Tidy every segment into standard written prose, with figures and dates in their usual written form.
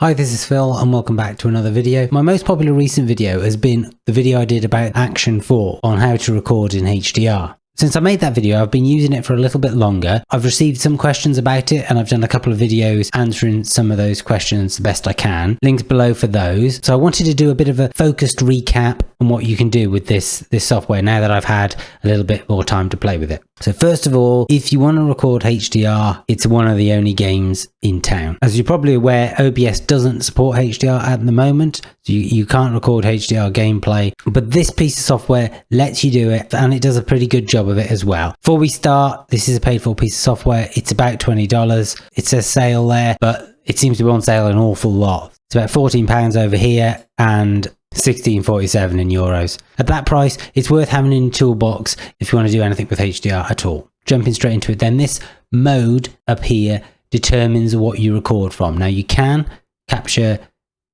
Hi, this is Phil and welcome back to another video. My most popular recent video has been the video I did about Action 4 on how to record in HDR. Since I made that video, I've been using it for a little bit longer. I've received some questions about it and I've done a couple of videos answering some of those questions the best I can. Links below for those. So I wanted to do a bit of a focused recap on what you can do with this software now that I've had a little bit more time to play with it. So first of all, if you want to record HDR, it's one of the only games in town. As you're probably aware, OBS doesn't support HDR at the moment, so you can't record HDR gameplay, but this piece of software lets you do it, and it does a pretty good job of it as well. Before we start, this is a paid for piece of software. It's about $20. It says sale there, but it seems to be on sale an awful lot. It's about £14 over here and $16.47 in euros. At that price, it's worth having in your toolbox if you want to do anything with HDR at all. Jumping straight into it then, this mode up here determines what you record from. Now you can capture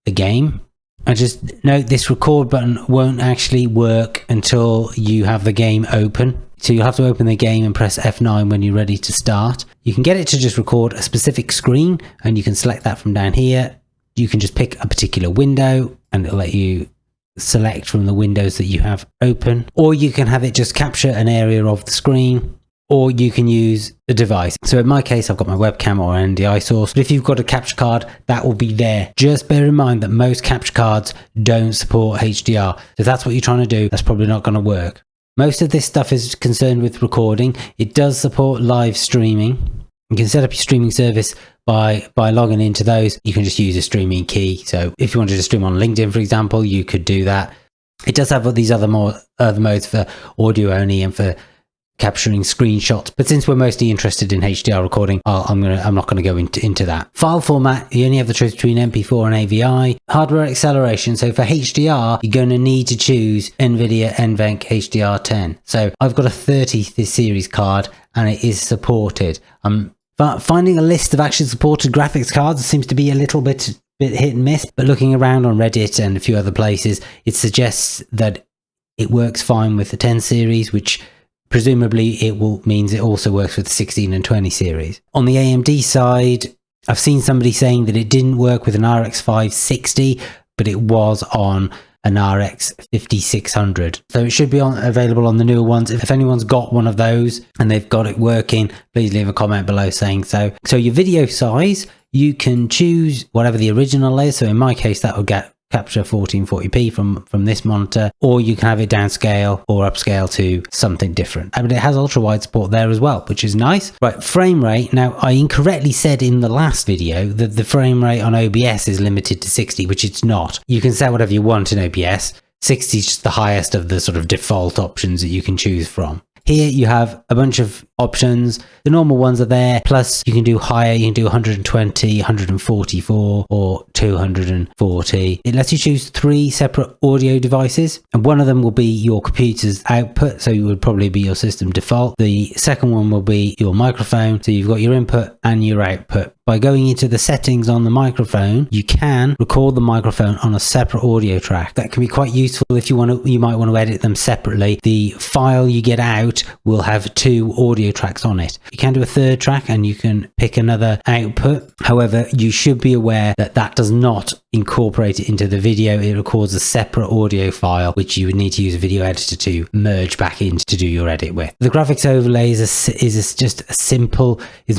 the game. And just note this record button won't actually work until you have the game open. So you'll have to open the game and press F9 when you're ready to start. You can get it to just record a specific screen and you can select that from down here. You can just pick a particular window and it'll let you select from the windows that you have open, or you can have it just capture an area of the screen, or you can use a device. So in my case, I've got my webcam or NDI source, but if you've got a capture card, that will be there. Just bear in mind that most capture cards don't support HDR. So if that's what you're trying to do, that's probably not going to work. Most of this stuff is concerned with recording. It does support live streaming. You can set up your streaming service by logging into those. You can just use a streaming key. So if you wanted to stream on LinkedIn, for example, you could do that. It does have these other modes for audio only and for capturing screenshots. But since we're mostly interested in HDR recording, I'm not going to go into that. File format, you only have the choice between MP4 and AVI. Hardware acceleration. So for HDR, you're going to need to choose NVIDIA NVENC HDR10. So I've got a 30 series card and it is supported. But finding a list of actually supported graphics cards seems to be a little bit hit and miss, but looking around on Reddit and a few other places, it suggests that it works fine with the 10 series, which presumably means it also works with the 16 and 20 series. On the AMD side, I've seen somebody saying that it didn't work with an RX 560, but it was on an RX 5600. So it should be available on the newer ones. If anyone's got one of those and they've got it working, please leave a comment below saying so. So your video size, you can choose whatever the original is. So in my case, that would capture 1440p from this monitor, or you can have it downscale or upscale to something different. But it has ultra wide support there as well, which is nice. Right, frame rate. Now I incorrectly said in the last video that the frame rate on OBS is limited to 60, which it's not. You can set whatever you want in OBS. 60 is just the highest of the sort of default options that you can choose from. Here you have a bunch of options. The normal ones are there, plus you can do higher. You can do 120, 144 or 240. It lets you choose 3 separate audio devices, and one of them will be your computer's output, so it would probably be your system default. The second one will be your microphone, so you've got your input and your output. By going into the settings on the microphone, you can record the microphone on a separate audio track. That can be quite useful if you might want to edit them separately. The file you get out will have 2 audio tracks on it. You can do a 3rd track and you can pick another output. However, you should be aware that that does not incorporate it into the video. It records a separate audio file, which you would need to use a video editor to merge back in to do your edit with. The graphics overlay is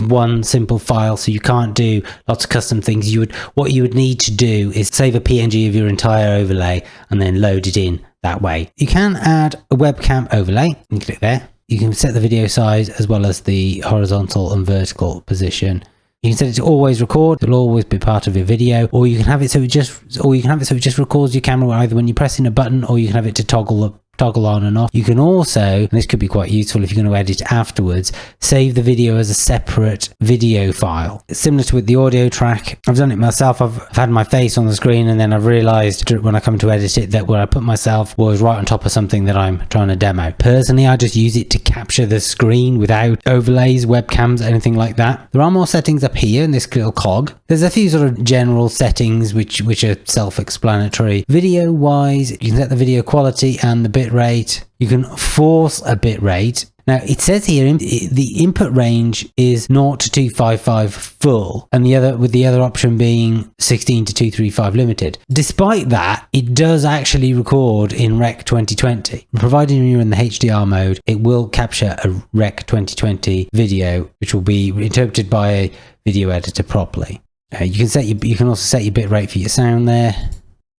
one simple file, so you can't do lots of custom things. What you would need to do is save a PNG of your entire overlay and then load it in that way. You can add a webcam overlay. You click there. You can set the video size as well as the horizontal and vertical position. You can set it to always record. It'll always be part of your video, or you can have it so it just records your camera either when you're pressing a button, or you can have it to toggle on and off. You can also, and this could be quite useful if you're going to edit afterwards, save the video as a separate video file. It's similar to with the audio track. I've done it myself. I've had my face on the screen and then I've realized when I come to edit it that where I put myself was right on top of something that I'm trying to demo. Personally, I just use it to capture the screen without overlays, webcams, anything like that. There are more settings up here in this little cog. There's a few sort of general settings which are self-explanatory. Video wise, you can set the video quality and the bit rate. You can force a bit rate. Now it says here the input range is 0 to 255 full, and with the other option being 16 to 235 limited. Despite that, it does actually record in Rec 2020. Provided you're in the HDR mode, it will capture a Rec 2020 video, which will be interpreted by a video editor properly. You can also set your bitrate for your sound there.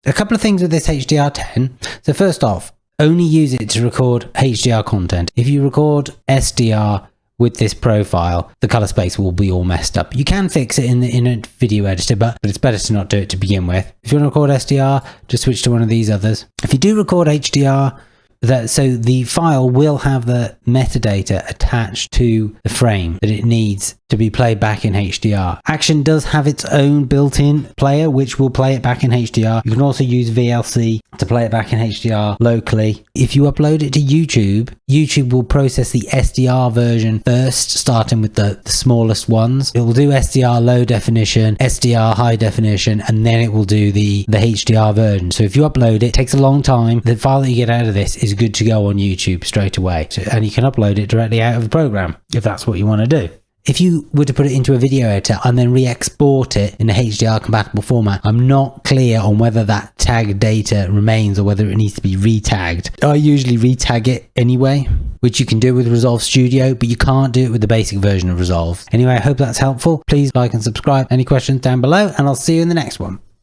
A couple of things with this HDR10. So first off, only use it to record HDR content. If you record SDR with this profile, the color space will be all messed up. You can fix it in a video editor, but it's better to not do it to begin with. If you want to record SDR, just switch to one of these others. If you do record HDR, so the file will have the metadata attached to the frame that it needs to be played back in HDR. Action does have its own built-in player, which will play it back in HDR. You can also use VLC to play it back in HDR locally. If you upload it to YouTube, YouTube will process the SDR version first, starting with the smallest ones. It will do SDR low definition, SDR high definition, and then it will do the HDR version. So if you upload it, it takes a long time. The file that you get out of this is good to go on YouTube straight away. And you can upload it directly out of the program if that's what you want to do. If you were to put it into a video editor and then re-export it in a HDR compatible format, I'm not clear on whether that tag data remains or whether it needs to be re-tagged. I usually re-tag it anyway, which you can do with Resolve Studio, but you can't do it with the basic version of Resolve. Anyway, I hope that's helpful. Please like and subscribe. Any questions down below, and I'll see you in the next one.